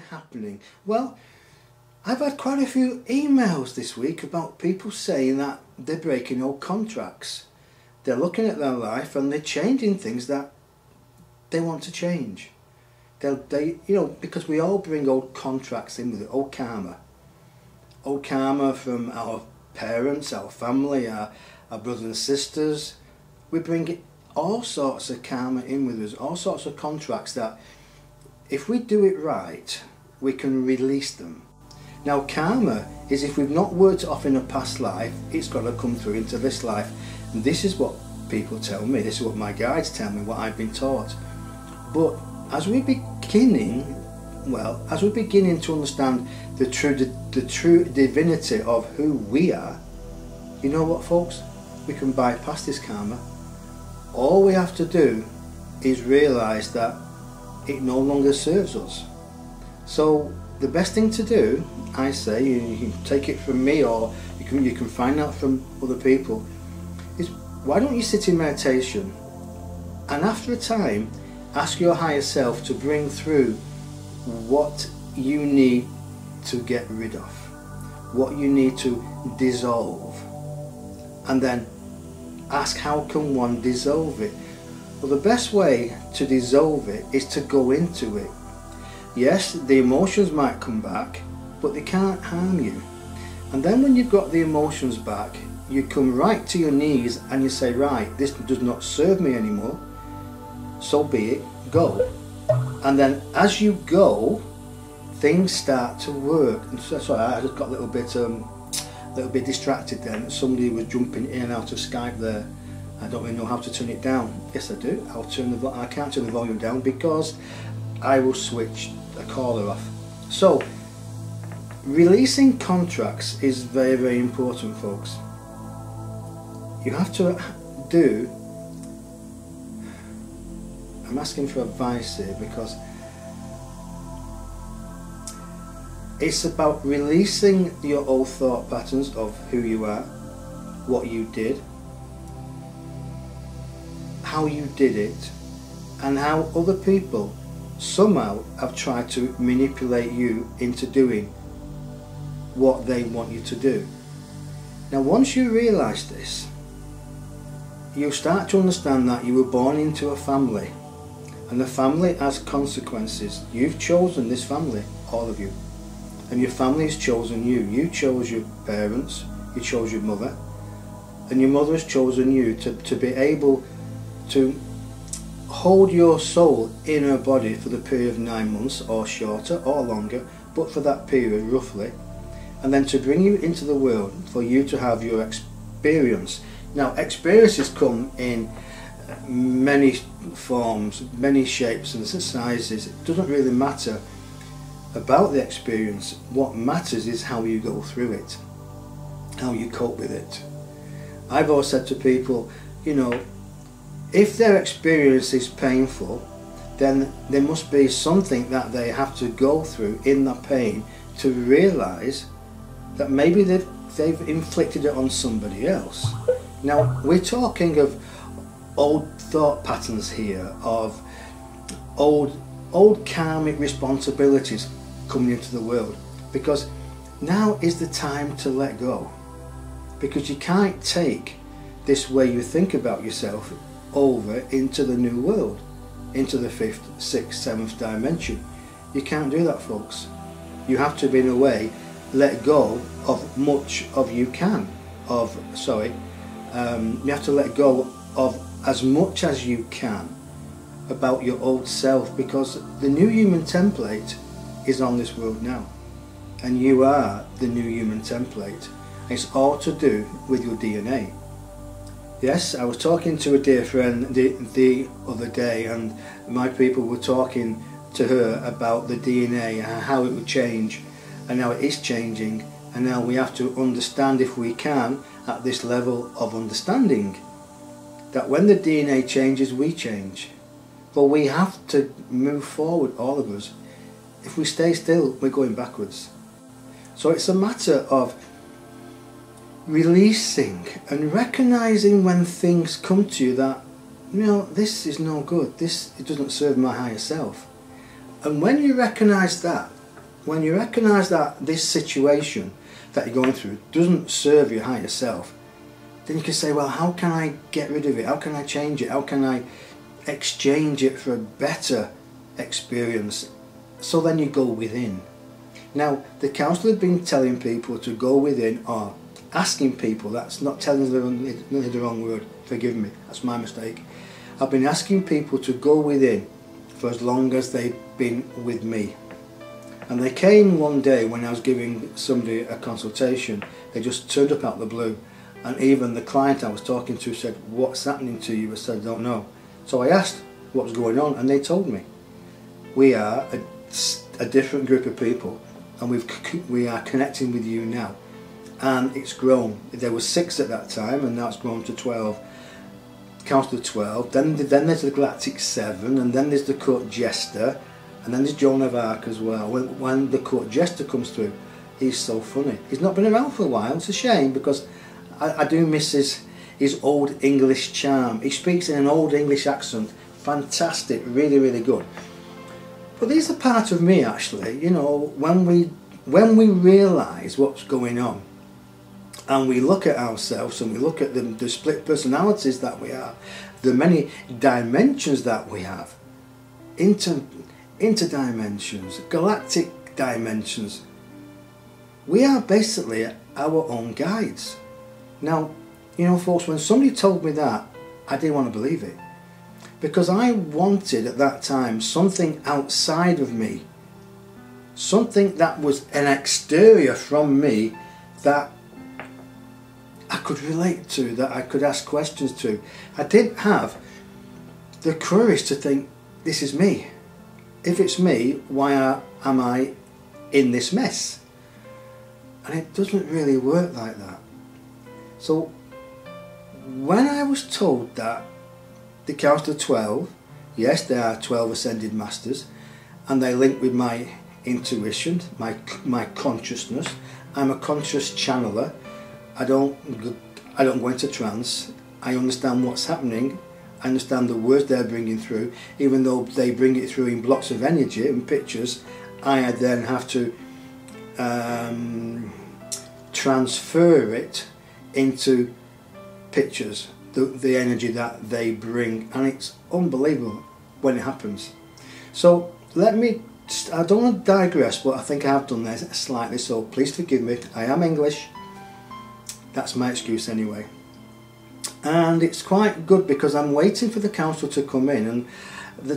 happening? Well, I've had quite a few emails this week about people saying that they're breaking old contracts. They're looking at their life and they're changing things that they want to change. They, you know, because we all bring old contracts in with it, old karma. Old karma from our parents, our family, our brothers and sisters. We bring all sorts of karma in with us, all sorts of contracts that if we do it right, we can release them. Now karma is if we've not worked it off in a past life, it's got to come through into this life. And this is what people tell me, this is what my guides tell me, what I've been taught. But as we're beginning to understand the true divinity of who we are, you know what folks, we can bypass this karma. All we have to do is realise that it no longer serves us. So the best thing to do, I say, you can take it from me or you can find out from other people, is why don't you sit in meditation and after a time ask your higher self to bring through what you need to get rid of, what you need to dissolve, and then ask how can one dissolve it. Well, the best way to dissolve it is to go into it. Yes, the emotions might come back, but they can't harm you. And then when you've got the emotions back, you come right to your knees and you say, right, this does not serve me anymore, so be it, go. And then as you go, things start to work. And so, sorry, I just got a little bit distracted then. Somebody was jumping in and out of Skype there. I don't really know how to turn it down. Yes, I do. I can't turn the volume down because I will switch a caller off. So, releasing contracts is very, very important, folks. You have to do. I'm asking for advice here because it's about releasing your old thought patterns of who you are, what you did, how you did it, and how other people somehow have tried to manipulate you into doing what they want you to do. Now once you realise this, you start to understand that you were born into a family, and the family has consequences. You've chosen this family, all of you, and your family has chosen you. You chose your parents, you chose your mother, and your mother has chosen you to be able to hold your soul in her body for the period of 9 months or shorter or longer, but for that period roughly, and then to bring you into the world for you to have your experience. Now experiences come in many forms, many shapes and sizes. It doesn't really matter about the experience. What matters is how you go through it, how you cope with it. I've always said to people, you know, if their experience is painful, then there must be something that they have to go through in that pain to realise that maybe they've inflicted it on somebody else. Now we're talking of old thought patterns here, of old karmic responsibilities coming into the world, because now is the time to let go, because you can't take this way you think about yourself over into the new world, into the 5th, 6th, 7th dimension. You can't do that, folks. You have to, in a way, let go of much of you can, you have to let go of as much as you can about your old self, because the new human template is on this world now, and you are the new human template. It's all to do with your DNA. Yes, I was talking to a dear friend the other day, and my people were talking to her about the DNA and how it would change, and now it is changing, and now we have to understand, if we can, at this level of understanding, that when the DNA changes, we change. But we have to move forward, all of us. If we stay still, we're going backwards. So it's a matter of releasing and recognizing when things come to you that, you know, this is no good, it doesn't serve my higher self. And when you recognize that, when you recognise that this situation that you're going through doesn't serve your higher self, then you can say, well, how can I get rid of it? How can I change it? How can I exchange it for a better experience? So then you go within. Now, the counsellor have been telling people to go within, or asking people, that's not telling the wrong word, forgive me, that's my mistake. I've been asking people to go within for as long as they've been with me. And they came one day when I was giving somebody a consultation. They just turned up out of the blue, and even the client I was talking to said, what's happening to you? I said, I don't know. So I asked what was going on, and they told me. We are a different group of people, and we are connecting with you now. And it's grown. There were 6 at that time, and now it's grown to 12. Counsellor 12, then there's the Galactic 7, and then there's the Court Jester, and then there's Joan of Arc as well. When the Court Jester comes through, he's so funny. He's not been around for a while. It's a shame, because I do miss his old English charm. He speaks in an old English accent. Fantastic, really, really good. But these are part of me, actually. You know, when we realise what's going on, and we look at ourselves, and we look at the split personalities that we are, the many dimensions that we have, interdimensions, galactic dimensions, we are basically our own guides. Now, you know, folks, when somebody told me that, I didn't want to believe it, because I wanted at that time something outside of me, something that was an exterior from me that I could relate to, that I could ask questions to. I didn't have the courage to think, this is me. If it's me, why am I in this mess? And it doesn't really work like that. So when I was told that the Council of 12, yes, there are 12 ascended masters, and they link with my intuition, my consciousness. I'm a conscious channeler. I don't go into trance. I understand what's happening. I understand the words they're bringing through. Even though they bring it through in blocks of energy and pictures, I then have to transfer it into pictures, the energy that they bring, and it's unbelievable when it happens. So I don't want to digress, but I think I have done this slightly, so please forgive me. I am English. That's my excuse anyway. And it's quite good because I'm waiting for the council to come in, and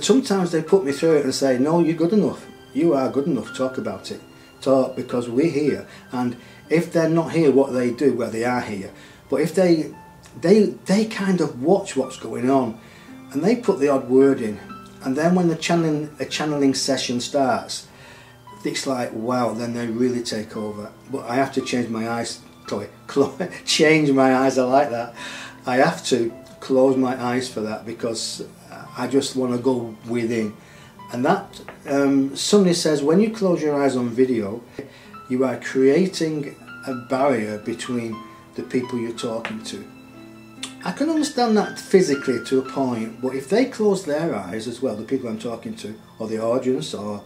sometimes they put me through it and say, no, you're good enough. You are good enough. Talk about it. Talk, because we're here. And if they're not here, what they do, well, they are here. But if they kind of watch what's going on, and they put the odd word in, and then when the channeling session starts, it's like, wow, then they really take over. But I have to change my eyes. Change my eyes, I like that. I have to close my eyes for that, because I just want to go within. And that somebody says, when you close your eyes on video, you are creating a barrier between the people you're talking to. I can understand that physically to a point, but if they close their eyes as well, the people I'm talking to, or the audience, or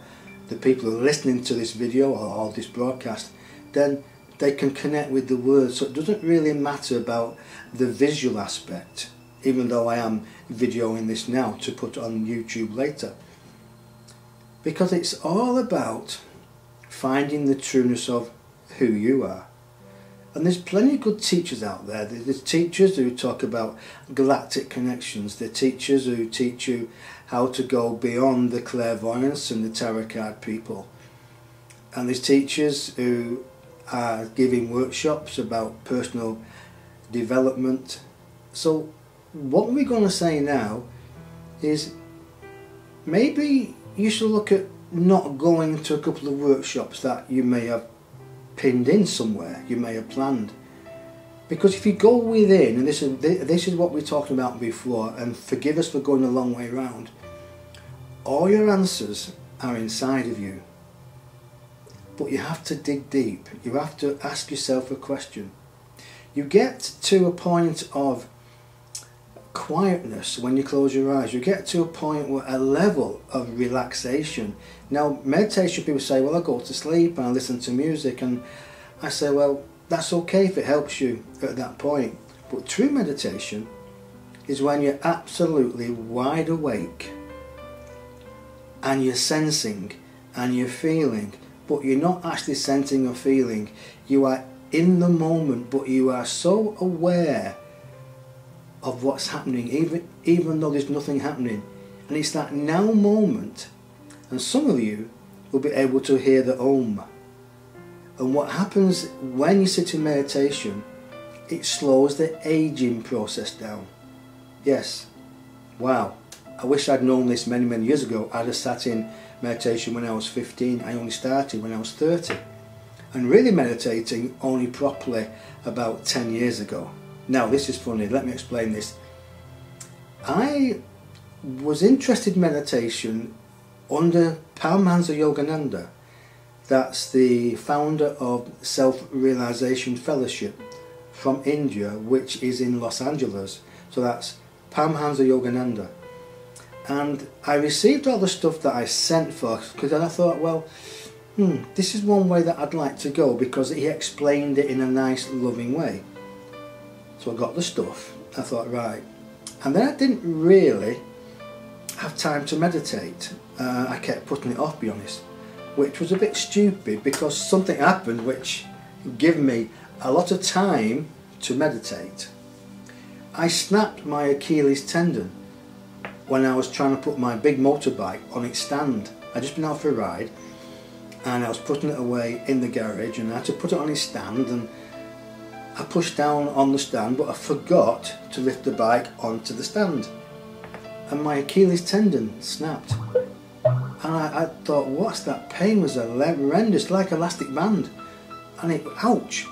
the people who are listening to this video or this broadcast, then they can connect with the words. So it doesn't really matter about the visual aspect, even though I am videoing this now to put on YouTube later. Because it's all about finding the trueness of who you are. And there's plenty of good teachers out there. There's teachers who talk about galactic connections. There are teachers who teach you how to go beyond the clairvoyance and the tarot card people. And there's teachers who are giving workshops about personal development. So what we're going to say now is maybe you should look at not going to a couple of workshops that you may have pinned in somewhere, you may have planned. Because if you go within, and this is what we talked about before, and forgive us for going a long way around, all your answers are inside of you. But you have to dig deep. You have to ask yourself a question. You get to a point of quietness when you close your eyes. You get to a point where a level of relaxation. Now, meditation, people say, well, I go to sleep and I listen to music, and I say, well, that's okay if it helps you at that point. But true meditation is when you're absolutely wide awake and you're sensing and you're feeling, but you're not actually sensing or feeling. You are in the moment, but you are so aware of what's happening, even though there's nothing happening. And it's that now moment. And some of you will be able to hear the Om. And what happens when you sit in meditation, it slows the aging process down. Yes, wow. I wish I'd known this many years ago. I'd have sat in meditation when I was 15. I only started when I was 30. And really meditating only properly about 10 years ago. Now, this is funny, let me explain this. I was interested in meditation under Paramahansa Yogananda. That's the founder of Self-Realization Fellowship from India, which is in Los Angeles. So that's Paramahansa Yogananda. And I received all the stuff that I sent for, because I thought, well, this is one way that I'd like to go, because he explained it in a nice, loving way. So I got the stuff. I thought, right. And then I didn't really have time to meditate. I kept putting it off, to be honest, which was a bit stupid, because something happened which gave me a lot of time to meditate. I snapped my Achilles tendon when I was trying to put my big motorbike on its stand. I'd just been out for a ride and I was putting it away in the garage, and I had to put it on its stand, and I pushed down on the stand, but I forgot to lift the bike onto the stand, and my Achilles tendon snapped. And I thought, what's that pain? Was horrendous, like elastic band, and it, ouch,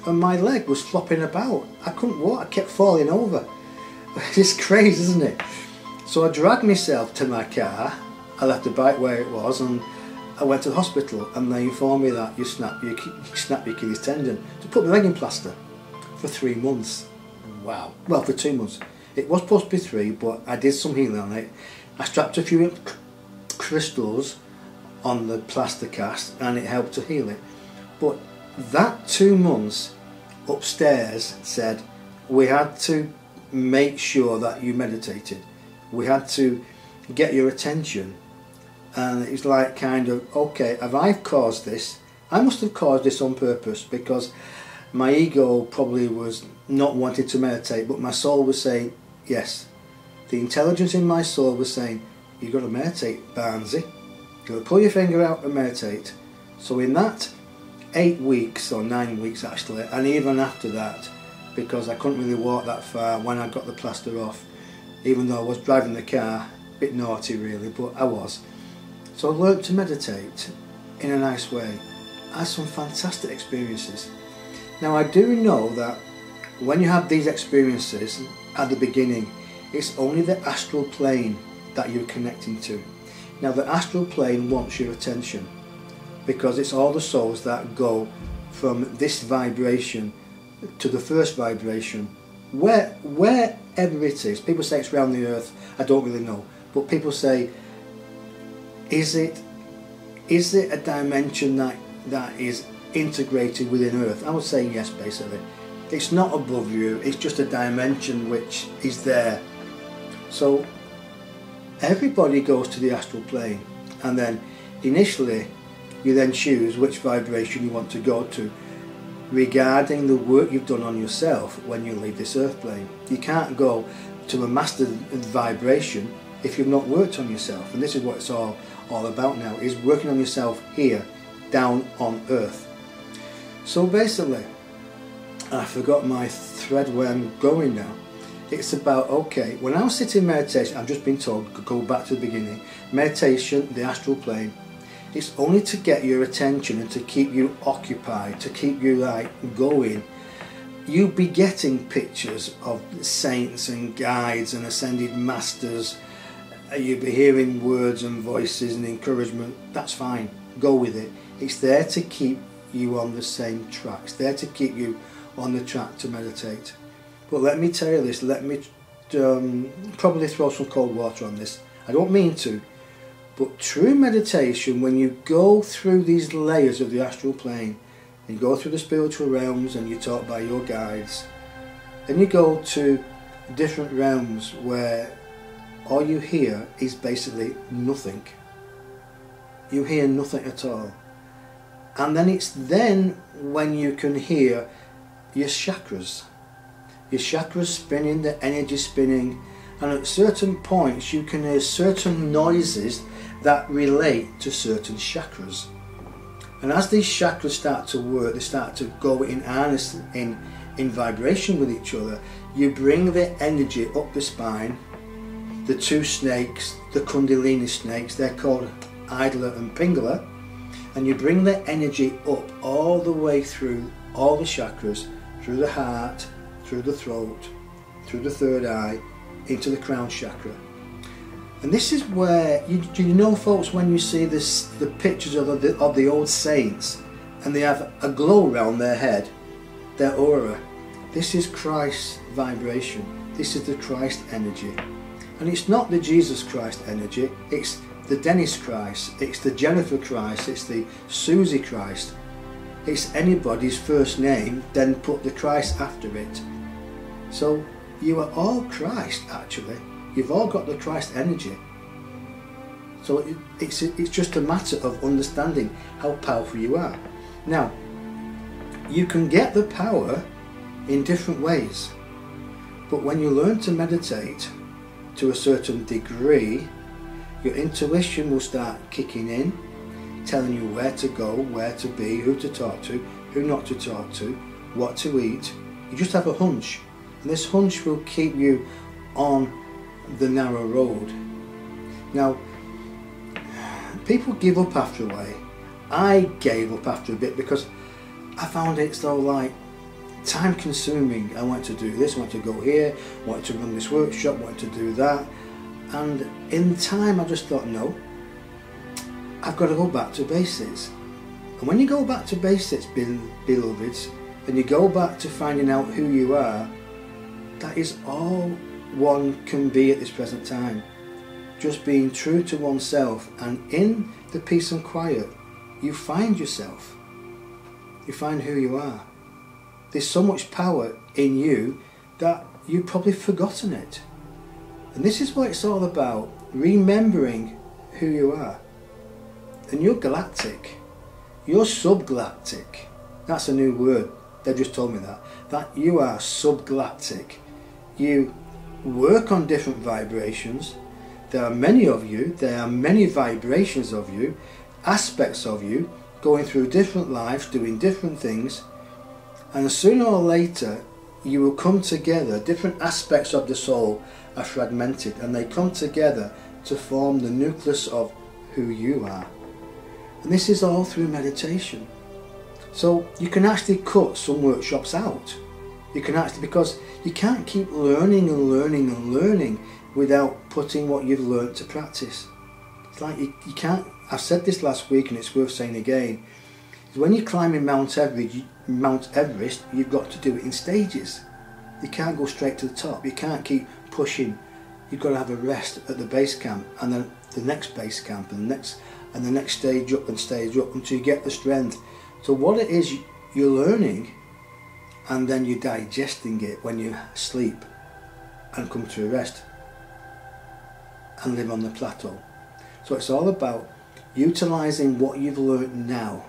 and my leg was flopping about. I couldn't walk, I kept falling over. It's crazy, isn't it? So I dragged myself to my car, I left the bike where it was, and I went to the hospital, and they informed me that you snapped your Achilles tendon, to put my leg in plaster for 3 months. Wow. Well, for 2 months. It was supposed to be 3, but I did some healing on it. I strapped a few crystals on the plaster cast, and it helped to heal it. But that 2 months upstairs said we had to make sure that you meditated. We had to get your attention. And it's like kind of, okay, have I caused this? I must have caused this on purpose, because my ego probably was not wanting to meditate, but my soul was saying, yes. The intelligence in my soul was saying, you've got to meditate, Barnsey. You've got to pull your finger out and meditate. So in that 8 weeks, or 9 weeks actually, and even after that, because I couldn't really walk that far when I got the plaster off, even though I was driving the car, a bit naughty really, but I was. So I learned to meditate in a nice way. I had some fantastic experiences. Now I do know that when you have these experiences at the beginning, it's only the astral plane that you're connecting to. Now the astral plane wants your attention, because it's all the souls that go from this vibration to the first vibration, wherever it is. People say it's around the earth, I don't really know, but people say, is it a dimension that is integrated within Earth? I would say yes, basically. It's not above you, it's just a dimension which is there. So everybody goes to the astral plane, and then initially you then choose which vibration you want to go to regarding the work you've done on yourself when you leave this earth plane. You can't go to a master vibration if you've not worked on yourself, and this is what it's all about now, is working on yourself here, down on earth. So basically, I forgot my thread where I'm going now. It's about, okay, when I was sitting in meditation, I've just been told to go back to the beginning. Meditation, the astral plane, it's only to get your attention and to keep you occupied, to keep you like going. You'll be getting pictures of saints and guides and ascended masters. You'll be hearing words and voices and encouragement. That's fine, go with it. It's there to keep you on the same track. It's there to keep you on the track to meditate. But let me tell you this, let me probably throw some cold water on this. I don't mean to, but true meditation, when you go through these layers of the astral plane, and you go through the spiritual realms and you're taught by your guides, then you go to different realms where all you hear is basically nothing. You hear nothing at all. And then it's then when you can hear your chakras. Your chakras spinning, the energy spinning, and at certain points you can hear certain noises that relate to certain chakras. And as these chakras start to work, they start to go in harness, in vibration with each other. You bring the energy up the spine. The two snakes, the Kundalini snakes, they're called Idler and Pingala, and you bring the energy up all the way through all the chakras, through the heart, through the throat, through the third eye, into the crown chakra. And this is where, you know folks, when you see the pictures of the old saints, and they have a glow around their head, their aura, this is Christ's vibration, this is the Christ energy. And it's not the Jesus Christ energy, it's the Dennis Christ, it's the Jennifer Christ, it's the Susie Christ. It's anybody's first name, then put the Christ after it. So you are all Christ actually. You've all got the Christ energy. So it's just a matter of understanding how powerful you are. Now, you can get the power in different ways. But when you learn to meditate to a certain degree, your intuition will start kicking in, telling you where to go, where to be, who to talk to, who not to talk to, what to eat. You just have a hunch, and this hunch will keep you on the narrow road. Now, people give up after a while. I gave up after a bit because I found it so like time consuming. I wanted to do this, I wanted to go here, I wanted to run this workshop, I wanted to do that, and in time I just thought, no, I've got to go back to basics. And when you go back to basics, beloveds, and you go back to finding out who you are, that is all one can be at this present time. Just being true to oneself, and in the peace and quiet you find yourself, you find who you are. There's so much power in you that you've probably forgotten it. And this is what it's all about, remembering who you are. And you're galactic, you're subgalactic. That's a new word, they just told me that you are subgalactic. You work on different vibrations. There are many of you, there are many vibrations of you, aspects of you, going through different lives, doing different things, and sooner or later you will come together. Different aspects of the soul are fragmented, and they come together to form the nucleus of who you are. And this is all through meditation. So you can actually cut some workshops out. You can actually, because you can't keep learning and learning and learning without putting what you've learnt to practice. It's like you can't, I've said this last week and it's worth saying again, when you're climbing Mount Everest, you've got to do it in stages. You can't go straight to the top, you can't keep pushing. You've got to have a rest at the base camp, and then the next base camp, and the next stage up and stage up until you get the strength. So what it is you're learning, and then you're digesting it when you sleep and come to a rest and live on the plateau. So it's all about utilising what you've learned now,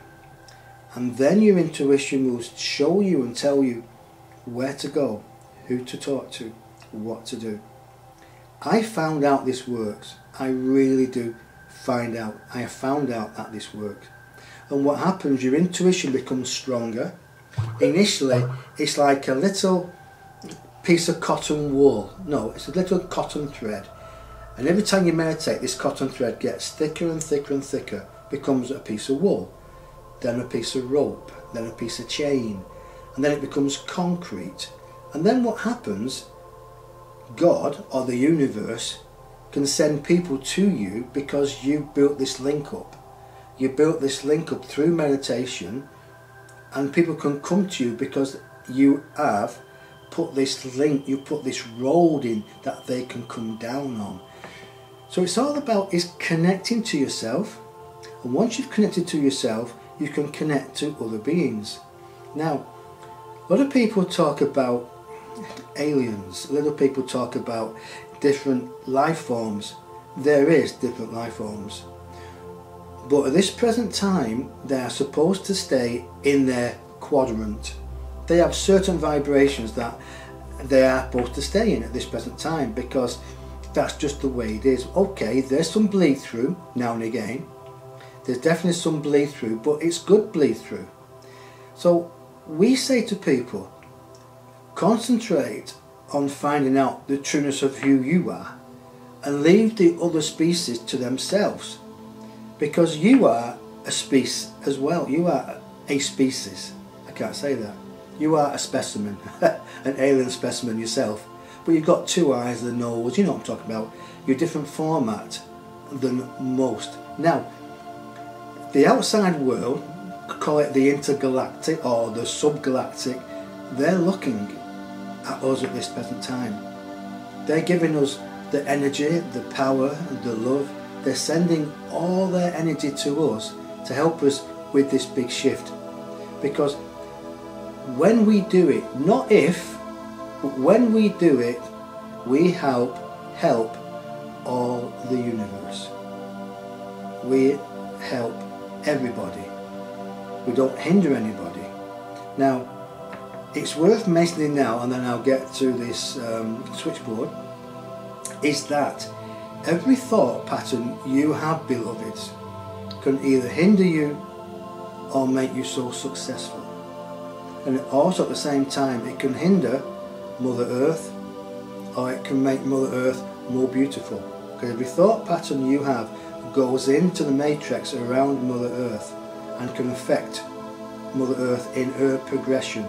and then your intuition will show you and tell you where to go, who to talk to, what to do. I found out this works. I really do find out. I have found out that this works. And what happens, your intuition becomes stronger. Initially, it's like a little piece of cotton wool. No, it's a little cotton thread. And every time you meditate, this cotton thread gets thicker and thicker and thicker, becomes a piece of wool, then a piece of rope, then a piece of chain, and then it becomes concrete. And then what happens, God or the universe can send people to you because you've built this link up. You built this link up through meditation, and people can come to you because you have put this link, you put this road in that they can come down on. So it's all about is connecting to yourself, and once you've connected to yourself, you can connect to other beings. Now, a lot of people talk about aliens, a lot of people talk about different life forms. There is different life forms, but at this present time they are supposed to stay in their quadrant. They have certain vibrations that they are supposed to stay in at this present time, because that's just the way it is. Okay, there's some bleed through now and again, there's definitely some bleed through, but it's good bleed through. So we say to people, concentrate on finding out the trueness of who you are and leave the other species to themselves, because you are a species as well. You are a species. I can't say that. You are a specimen, an alien specimen yourself, but you've got two eyes, the nose, you know what I'm talking about. You're a different format than most. Now, the outside world, call it the intergalactic or the subgalactic, they're looking at us at this present time. They're giving us the energy, the power, the love. They're sending all their energy to us to help us with this big shift. Because when we do it, not if, but when we do it, we help all the universe. We help everybody. We don't hinder anybody. Now, it's worth mentioning now, and then I'll get to this switchboard, is that every thought pattern you have, beloveds, can either hinder you or make you so successful. And also at the same time, it can hinder Mother Earth, or it can make Mother Earth more beautiful. Because every thought pattern you have goes into the matrix around Mother Earth and can affect Mother Earth in her progression.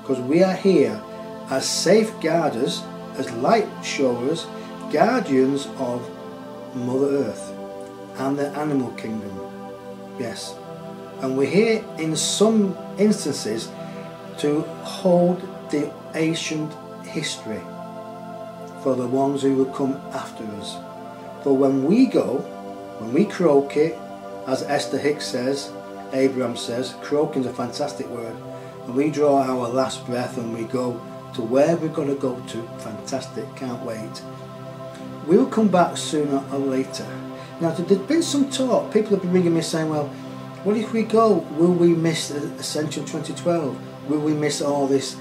Because we are here as safeguarders, as light showers, guardians of Mother Earth and the animal kingdom. Yes. And we're here in some instances to hold the ancient history for the ones who will come after us. For when we go, when we croak it, as Esther Hicks says, Abraham says, croaking's a fantastic word, and we draw our last breath and we go to where we're going to go to, fantastic, can't wait. We'll come back sooner or later. Now, there's been some talk, people have been ringing me saying, well, what if we go, will we miss Ascension 2012? Will we miss all this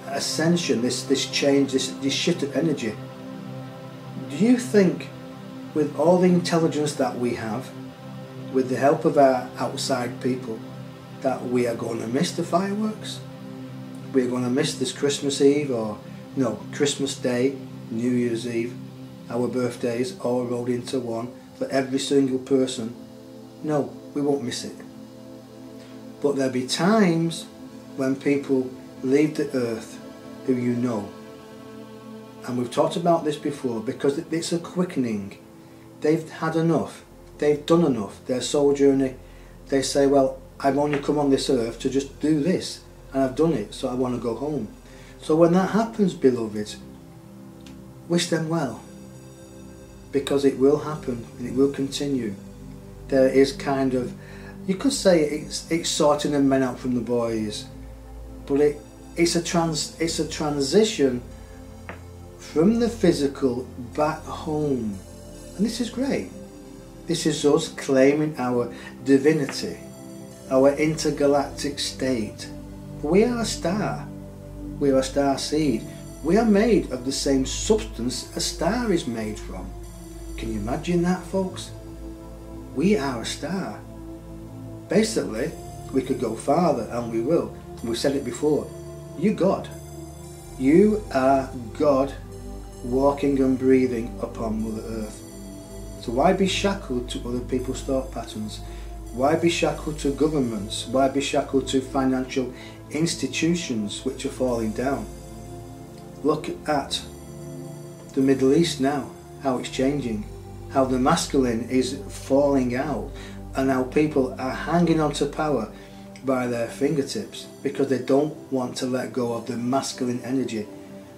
ascension, this change, this shift of energy? Do you think, with all the intelligence that we have, with the help of our outside people, that we are going to miss the fireworks? We're going to miss this Christmas Eve, or no, Christmas Day, New Year's Eve, our birthdays all rolled into one for every single person? No, we won't miss it. But there'll be times when people leave the earth who you know. And we've talked about this before, because it's a quickening. They've had enough. They've done enough. Their soul journey, they say, well, I've only come on this earth to just do this, and I've done it, so I want to go home. So when that happens, beloveds, wish them well, because it will happen and it will continue. There is kind of, you could say it's sorting the men out from the boys, but it's a transition from the physical back home, and this is great. This is us claiming our divinity, our intergalactic state. We are a star. We are a star seed. We are made of the same substance a star is made from. Can you imagine that, folks? We are a star. Basically, we could go farther, and we will. We've said it before. You're God. You are God walking and breathing upon Mother Earth. So why be shackled to other people's thought patterns? Why be shackled to governments? Why be shackled to financial institutions which are falling down? Look at the Middle East now, how it's changing, how the masculine is falling out, and how people are hanging on to power by their fingertips because they don't want to let go of the masculine energy.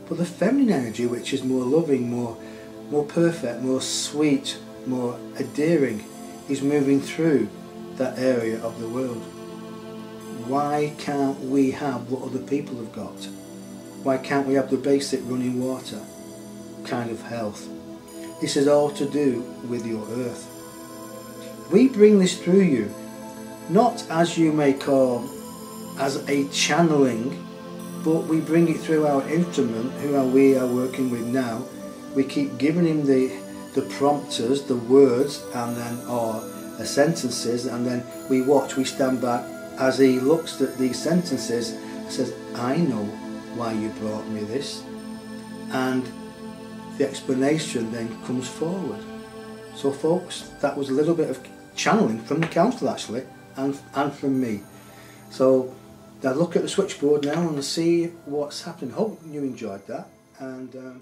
But the feminine energy, which is more loving, more perfect, more sweet, more endearing, is moving through that area of the world. Why can't we have what other people have got? Why can't we have the basic running water kind of health? This is all to do with your earth. We bring this through you, not as you may call as a channeling, but we bring it through our instrument, we are working with now. We keep giving him the prompters, the words, and then or the sentences, and then we watch, we stand back as he looks at these sentences and says, I know why you brought me this. And the explanation then comes forward. So folks, that was a little bit of channeling from the council actually, and from me. So I'll look at the switchboard now and see what's happening. Hope you enjoyed that, and